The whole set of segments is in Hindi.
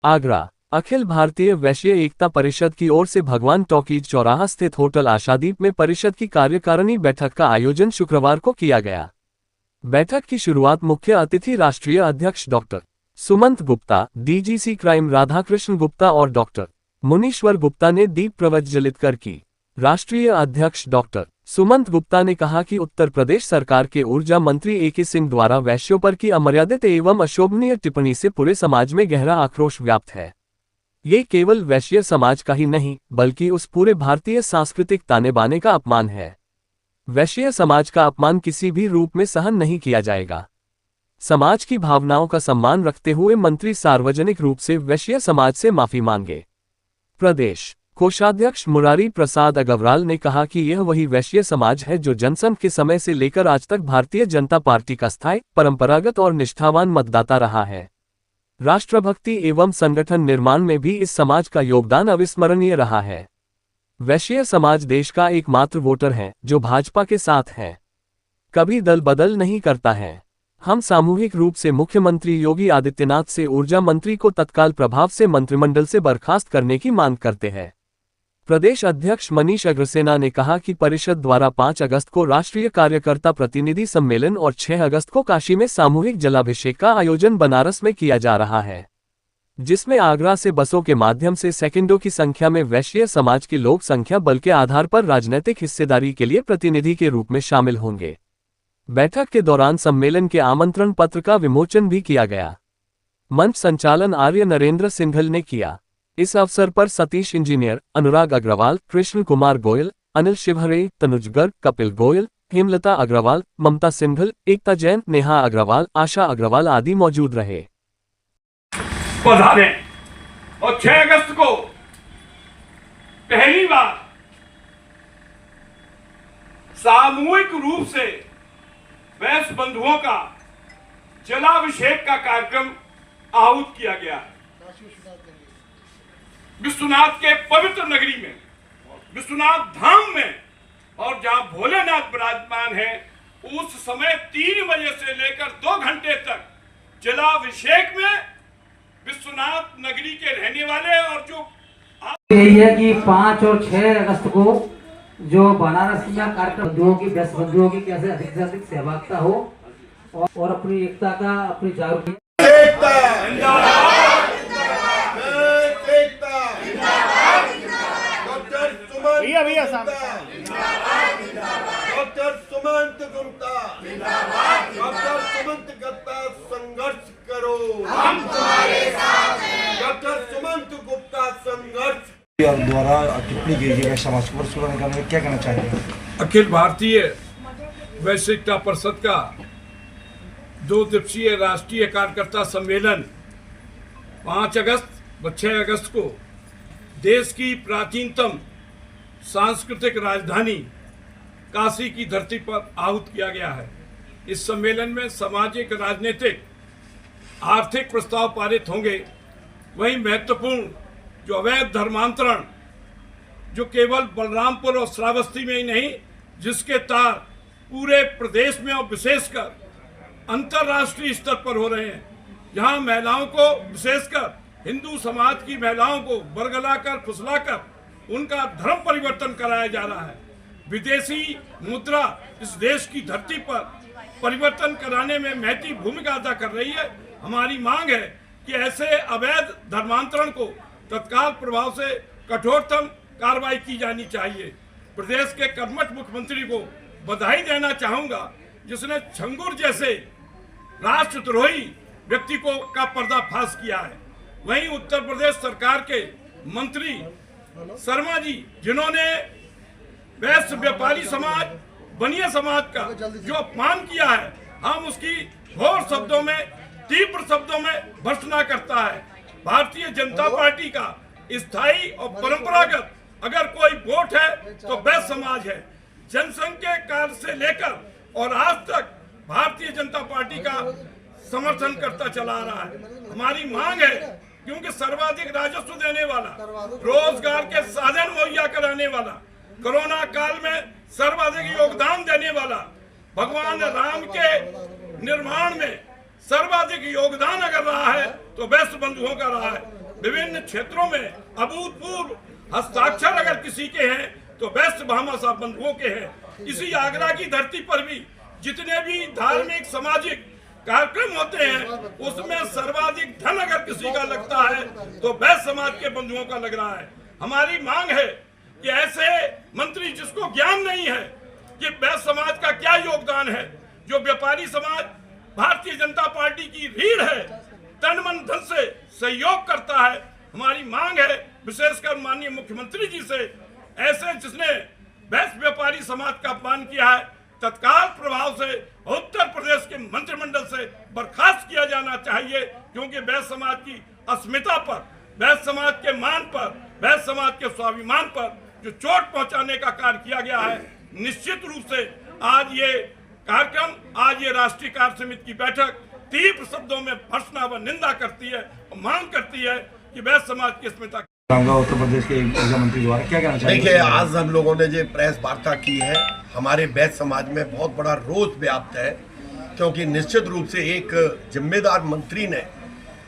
आगरा अखिल भारतीय वैश्य एकता परिषद की ओर से भगवान टॉकीज चौराहा स्थित होटल आशादीप में परिषद की कार्यकारिणी बैठक का आयोजन शुक्रवार को किया गया। बैठक की शुरुआत मुख्य अतिथि राष्ट्रीय अध्यक्ष doctor Sumant Gupta, DGC crime Radhakrishna Gupta और डॉक्टर मुनीश्वर गुप्ता ने दीप प्रज्वलित कर की। राष्ट्रीय अध्यक्ष डॉक्टर सुमंत गुप्ता ने कहा कि उत्तर प्रदेश सरकार के ऊर्जा मंत्री ए के सिंह द्वारा वैश्यों पर की अमर्यादित एवं अशोभनीय टिप्पणी से पूरे समाज में गहरा आक्रोश व्याप्त है। ये केवल वैश्य समाज का ही नहीं बल्कि उस पूरे भारतीय सांस्कृतिक ताने बाने का अपमान है। वैश्य समाज का अपमान किसी भी रूप में सहन नहीं किया जाएगा। समाज की भावनाओं का सम्मान रखते हुए मंत्री सार्वजनिक रूप से वैश्य समाज से माफी मांगे। प्रदेश कोषाध्यक्ष मुरारी प्रसाद अग्रवाल ने कहा कि यह वही वैश्य समाज है जो जनसंघ के समय से लेकर आज तक भारतीय जनता पार्टी का स्थायी, परंपरागत और निष्ठावान मतदाता रहा है। राष्ट्रभक्ति एवं संगठन निर्माण में भी इस समाज का योगदान अविस्मरणीय रहा है। वैश्य समाज देश का एकमात्र वोटर है जो भाजपा के साथ है, कभी दल बदल नहीं करता है। हम सामूहिक रूप से मुख्यमंत्री योगी आदित्यनाथ से ऊर्जा मंत्री को तत्काल प्रभाव से मंत्रिमंडल से बर्खास्त करने की मांग करते हैं। प्रदेश अध्यक्ष मनीष अग्रसेना ने कहा कि परिषद द्वारा 5 अगस्त को राष्ट्रीय कार्यकर्ता प्रतिनिधि सम्मेलन और 6 अगस्त को काशी में सामूहिक जलाभिषेक का आयोजन बनारस में किया जा रहा है, जिसमें आगरा से बसों के माध्यम से सेकंडों की संख्या में वैश्य समाज की लोक संख्या बल के आधार पर राजनीतिक हिस्सेदारी के लिए प्रतिनिधि के रूप में शामिल होंगे। बैठक के दौरान सम्मेलन के आमंत्रण पत्र का विमोचन भी किया गया। मंच संचालन आर्य नरेंद्र सिंघल ने किया। इस अवसर पर सतीश इंजीनियर, अनुराग अग्रवाल, कृष्ण कुमार गोयल, अनिल शिवहरे, तनुज गर्ग, कपिल गोयल, हेमलता अग्रवाल, ममता सिंघल, एकता जैन, नेहा अग्रवाल, आशा अग्रवाल आदि मौजूद रहे। और 6 अगस्त को पहली बार सामूहिक रूप से वैश्य बंधुओं का जलाभिषेक का कार्यक्रम आहूत किया गया है। विश्वनाथ के पवित्र नगरी में, विश्वनाथ धाम में, और जहां भोलेनाथ विराजमान है, उस समय 3 बजे से लेकर 2 घंटे तक जलाभिषेक में विश्वनाथ नगरी के रहने वाले और जो यही है कि 5 और 6 अगस्त को जो बनारस में कार्यक्रम बंधुओं की, वैश्य बंधुओं की कैसे अधिक से अधिक सहभागिता हो और अपनी एकता का, अपनी जागरूकता डॉक्टर सुमंत गुप्ता संघर्ष करो, हम तुम्हारे साथ हैं। डॉक्टर सुमंत गुप्ता संघर्ष द्वारा टिप्पणी की गई समाज को सुधारने का क्या कहना चाहेंगे? अखिल भारतीय वैश्य एकता परिषद का 2 दिवसीय राष्ट्रीय कार्यकर्ता सम्मेलन 5 अगस्त व 6 अगस्त को देश की प्राचीनतम सांस्कृतिक राजधानी काशी की धरती पर आहूत किया गया है। इस सम्मेलन में सामाजिक, राजनीतिक, आर्थिक प्रस्ताव पारित होंगे। वहीं महत्वपूर्ण जो अवैध धर्मांतरण, जो केवल बलरामपुर और श्रावस्ती में ही नहीं, जिसके तार पूरे प्रदेश में और विशेषकर अंतर्राष्ट्रीय स्तर पर हो रहे हैं, जहां महिलाओं को, विशेषकर हिंदू समाज की महिलाओं को बरगलाकर, फुसलाकर उनका धर्म परिवर्तन कराया जा रहा है। विदेशी मुद्रा इस देश की धरती पर परिवर्तन कराने में महती भूमिका अदा कर रही है। हमारी मांग है कि ऐसे अवैध धर्मांतरण को तत्काल प्रभाव से कठोरतम कार्रवाई की जानी चाहिए। प्रदेश के कर्मठ मुख्यमंत्री को बधाई देना चाहूंगा, जिसने छंगुर जैसे राष्ट्रद्रोही व्यक्ति को का पर्दाफाश किया है। वहीं उत्तर प्रदेश सरकार के मंत्री शर्मा जी, जिन्होंने वैश्य व्यापारी समाज, बनिया समाज का जो अपमान किया है, हम उसकी घोर शब्दों में, तीव्र शब्दों में भर्त्सना करता है। भारतीय जनता पार्टी का स्थायी और परंपरागत अगर कोई वोट है तो वैश्य समाज है। जनसंघ के काल से लेकर और आज तक भारतीय जनता पार्टी का समर्थन करता चला आ रहा है। हमारी मांग है, क्योंकि सर्वाधिक राजस्व देने वाला, रोजगार के साधन मुहैया कराने वाला, कोरोना काल में सर्वाधिक योगदान देने वाला, भगवान राम के निर्माण में सर्वाधिक योगदान अगर रहा है तो वैश्य बंधुओं का रहा है। विभिन्न क्षेत्रों में अभूतपूर्व हस्ताक्षर अगर किसी के हैं तो वैश्य भामा साहब बंधुओं के हैं। इसी आगरा की धरती पर भी जितने भी धार्मिक सामाजिक कार्यक्रम होते हैं उसमें सर्वाधिक धन अगर किसी का लगता है तो वैश्य समाज के बंधुओं का लग रहा है। हमारी मांग है कि ऐसे मंत्री जिसको ज्ञान नहीं है कि वैश्य समाज का क्या योगदान है, जो व्यापारी समाज भारतीय जनता पार्टी की रीढ़ है, तन मन धन से सहयोग करता है, हमारी मांग है विशेषकर माननीय मुख्यमंत्री जी से, ऐसे जिसने वैश्य व्यापारी समाज का अपमान किया है तत्काल प्रभाव से उत्तर प्रदेश के मंत्रिमंडल से बर्खास्त किया जाना चाहिए, क्योंकि वैश्य समाज की अस्मिता पर, वैश्य समाज के मान पर, वैश्य समाज के स्वाभिमान पर जो चोट पहुंचाने का कार्य किया गया है, निश्चित रूप से आज ये कार्यक्रम, आज ये राष्ट्रीय कार्य समिति की बैठक तीव्र शब्दों में भर्त्सना व निंदा करती है और मांग करती है कि वैश्य समाज की अस्मिता। उत्तर प्रदेश के ऊर्जा मंत्री द्वारा क्या कहना चाहिए? देखिए, आज हम लोगों ने जो प्रेस वार्ता की है, हमारे वैश्य समाज में बहुत बड़ा रोष व्याप्त है, क्योंकि निश्चित रूप से एक जिम्मेदार मंत्री ने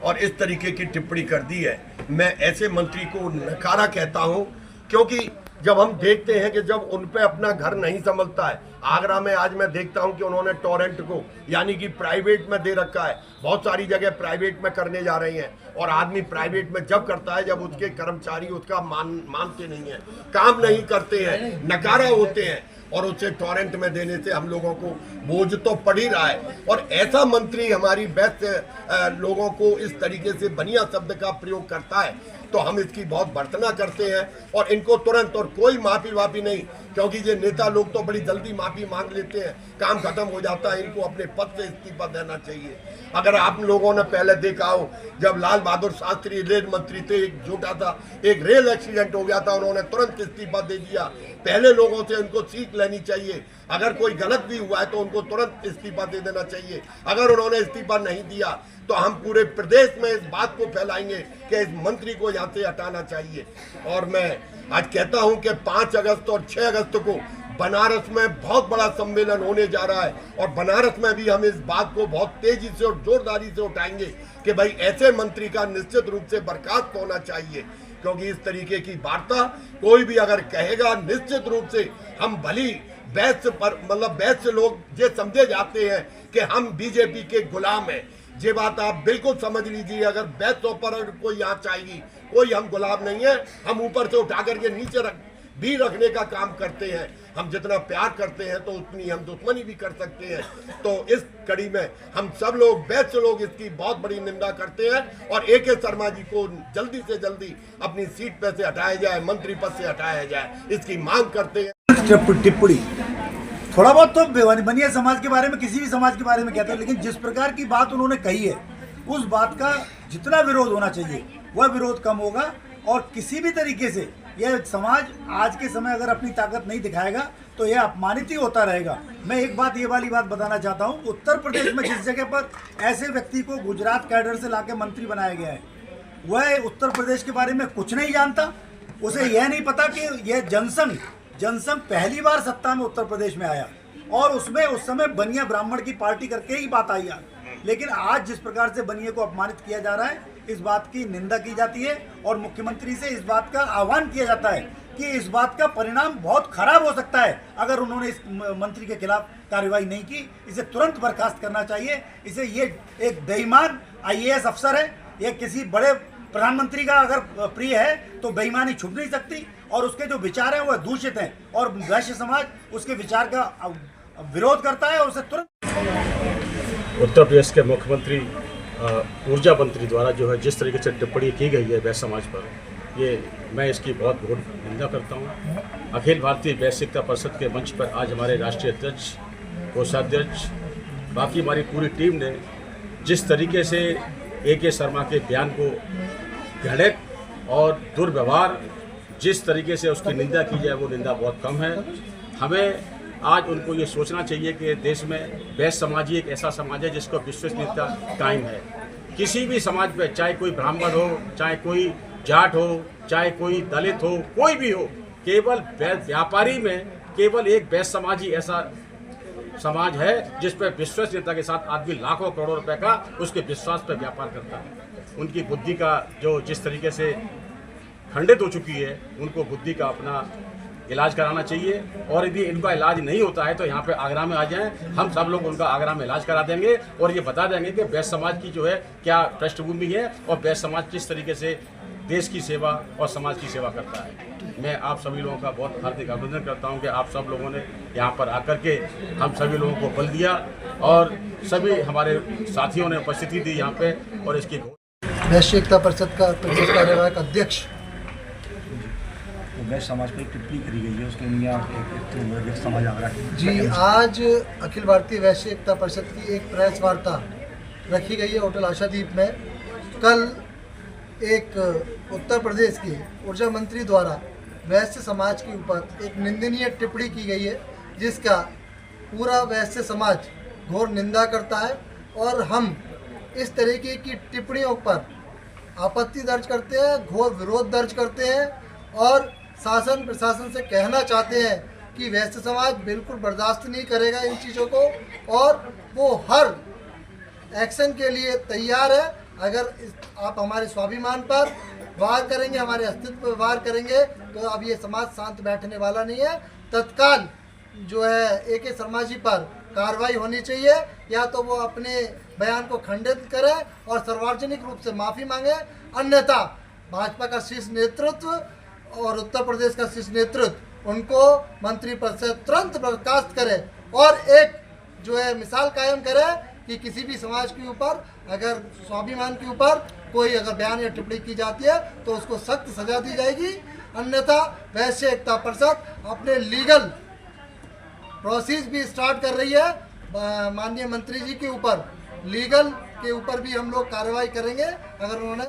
और इस तरीके की टिप्पणी कर दी है। मैं ऐसे मंत्री को नकारा कहता हूं, क्योंकि जब हम देखते हैं कि जब उन पे अपना घर नहीं संभलता है, आगरा में आज मैं देखता हूं कि उन्होंने टोरेंट को यानी कि प्राइवेट में दे रखा है, बहुत सारी जगह प्राइवेट में करने जा रही हैं, और आदमी प्राइवेट में जब करता है जब उसके कर्मचारी उसका मानते नहीं हैं, काम नहीं करते हैं, नकारा होते हैं, और उसे टोरेंट में देने से हम लोगों को बोझ तो पड़ ही रहा है। और ऐसा मंत्री हमारी वैश्य लोगों को इस तरीके से बनिया शब्द का प्रयोग करता है तो हम इसकी बहुत भर्त्सना करते हैं, और इनको तुरंत, और कोई माफी वाफी नहीं, क्योंकि ये नेता लोग तो बड़ी जल्दी माफी मांग लेते हैं, काम खत्म हो जाता है, इनको अपने पद से इस्तीफा देना चाहिए। अगर आप लोगों ने पहले देखा हो, जब लाल बहादुर शास्त्री रेल मंत्री थे, एक छोटा था एक रेल एक्सीडेंट हो गया था, उन्होंने तुरंत इस्तीफा दे दिया। पहले लोगों से उनको सीख लेनी चाहिए, अगर कोई गलत भी हुआ है तो उनको तुरंत इस्तीफा दे देना चाहिए। अगर उन्होंने इस्तीफा नहीं दिया तो हम पूरे प्रदेश में इस बात को फैलाएंगे कि इस मंत्री को यहाँ से हटाना चाहिए। और मैं आज कहता हूँ कि 5 अगस्त और 6 अगस्त को बनारस में बहुत बड़ा सम्मेलन होने जा रहा है, और बनारस में भी हम इस बात को बहुत तेजी से और जोरदारी से उठाएंगे कि भाई ऐसे मंत्री का निश्चित रूप से बर्खास्त होना चाहिए, क्योंकि इस तरीके की वार्ता कोई भी अगर कहेगा, निश्चित रूप से हम भली वैश्य पर, मतलब वैश्य लोग ये समझे जाते हैं कि हम बीजेपी के गुलाम हैं। ये बात आप बिल्कुल समझ लीजिए, अगर वैश्यों पर कोई यहाँ चाहिए, कोई हम गुलाम नहीं है, हम ऊपर से उठा करके नीचे भी रखने का काम करते हैं। हम जितना प्यार करते हैं तो उतनी हम दुश्मनी भी कर सकते हैं। तो इस कड़ी में हम सब लोग, वैश्य लोग, इसकी बहुत बड़ी निंदा करते हैं, और AK शर्मा जी को जल्दी से जल्दी अपनी सीट पर से हटाया जाए, मंत्री पद से हटाया जाए, इसकी मांग करते हैं। टिप्पणी थोड़ा बहुत तो बनिया समाज के बारे में, किसी भी समाज के बारे में कहते हैं, लेकिन जिस प्रकार की बात उन्होंने कही है उस बात का जितना विरोध होना चाहिए वह विरोध कम होगा, और किसी भी तरीके से यह समाज आज के समय अगर अपनी ताकत नहीं दिखाएगा तो यह अपमानित ही होता रहेगा। मैं एक बात, ये वाली बात बताना चाहता हूँ, उत्तर प्रदेश में जिस जगह पर ऐसे व्यक्ति को गुजरात कैडर से लाके मंत्री बनाया गया है, वह उत्तर प्रदेश के बारे में कुछ नहीं जानता। उसे यह नहीं पता कि यह जनसंघ पहली बार सत्ता में उत्तर प्रदेश में आया, और उसमें उस समय बनिया ब्राह्मण की पार्टी करके ही बात आई। लेकिन आज जिस प्रकार से बनिया को अपमानित किया जा रहा है, इस बात की निंदा की जाती है, और मुख्यमंत्री से इस बात का आह्वान किया जाता है कि इस बात का परिणाम बहुत खराब हो सकता है अगर उन्होंने इस मंत्री के खिलाफ कार्रवाई नहीं की। इसे तुरंत बर्खास्त करना चाहिए। इसे ये एक बेईमान IAS अफसर है, यह किसी बड़े प्रधानमंत्री का अगर प्रिय है तो बेईमानी छुप नहीं सकती, और उसके जो विचार हैं वह दूषित हैं, और वैश्य समाज उसके विचार का विरोध करता है, और उसे तुरंत। उत्तर प्रदेश के मुख्यमंत्री ऊर्जा मंत्री द्वारा जो है जिस तरीके से टिप्पणी की गई है वैश्य समाज पर, ये मैं इसकी बहुत घोर निंदा करता हूँ। अखिल भारतीय वैश्य एकता परिषद के मंच पर आज हमारे राष्ट्रीय अध्यक्ष, कोषाध्यक्ष, बाकी हमारी पूरी टीम ने जिस तरीके से AK शर्मा के बयान को घृणित और दुर्व्यवहार, जिस तरीके से उसकी निंदा की जाए वो निंदा बहुत कम है। हमें आज उनको ये सोचना चाहिए कि देश में वैश्य समाज ही एक ऐसा समाज है जिसको विश्वसनीयता कायम है। किसी भी समाज में, चाहे कोई ब्राह्मण हो, चाहे कोई जाट हो, चाहे कोई दलित हो, कोई भी हो, केवल व्यापारी में केवल एक वैश्य समाज ही ऐसा समाज है जिस पर विश्वसनीयता के साथ आदमी लाखों करोड़ों रुपए का उसके विश्वास पर व्यापार करता है। उनकी बुद्धि का जो जिस तरीके से खंडित हो चुकी है, उनको बुद्धि का अपना इलाज कराना चाहिए। और यदि इनका इलाज नहीं होता है तो यहाँ पे आगरा में आ जाएं, हम सब लोग उनका आगरा में इलाज करा देंगे और ये बता देंगे कि वैश्य समाज की जो है क्या पृष्ठभूमि है और वैश्य समाज किस तरीके से देश की सेवा और समाज की सेवा करता है। मैं आप सभी लोगों का बहुत हार्दिक अभिनंदन करता हूँ कि आप सब लोगों ने यहाँ पर आकर के हम सभी लोगों को बल दिया और सभी हमारे साथियों ने उपस्थिति दी यहाँ पे। और इसकी वैश्य एकता परिषद का प्रदेश कार्यवाहक अध्यक्ष वैश्य समाज पर एक टिप्पणी करी गई है, उसके लिए आप एक समाज आगरा जी, आज अखिल भारतीय वैश्य एकता परिषद की एक प्रेस वार्ता रखी गई है होटल आशादीप में। कल एक उत्तर प्रदेश के ऊर्जा मंत्री द्वारा वैश्य समाज के ऊपर एक निंदनीय टिप्पणी की गई है, जिसका पूरा वैश्य समाज घोर निंदा करता है और हम इस तरीके की टिप्पणियों पर आपत्ति दर्ज करते हैं, घोर विरोध दर्ज करते हैं और शासन प्रशासन से कहना चाहते हैं कि वैश्य समाज बिल्कुल बर्दाश्त नहीं करेगा इन चीज़ों को और वो हर एक्शन के लिए तैयार है। अगर आप हमारे स्वाभिमान पर वार करेंगे, हमारे अस्तित्व पर वार करेंगे तो अब ये समाज शांत बैठने वाला नहीं है। तत्काल जो है AK शर्मा जी पर कार्रवाई होनी चाहिए, या तो वो अपने बयान को खंडित करें और सार्वजनिक रूप से माफ़ी मांगे, अन्यथा भाजपा का शीर्ष नेतृत्व और उत्तर प्रदेश का शीर्ष नेतृत्व उनको मंत्री पद से तुरंत बर्खास्त करे और एक जो है मिसाल कायम करे कि किसी भी समाज के ऊपर अगर स्वाभिमान के ऊपर कोई अगर बयान या टिप्पणी की जाती है तो उसको सख्त सजा दी जाएगी। अन्यथा वैश्य एकता परिषद अपने लीगल प्रोसेस भी स्टार्ट कर रही है। माननीय मंत्री जी के ऊपर लीगल के ऊपर भी हम लोग कार्रवाई करेंगे अगर उन्होंने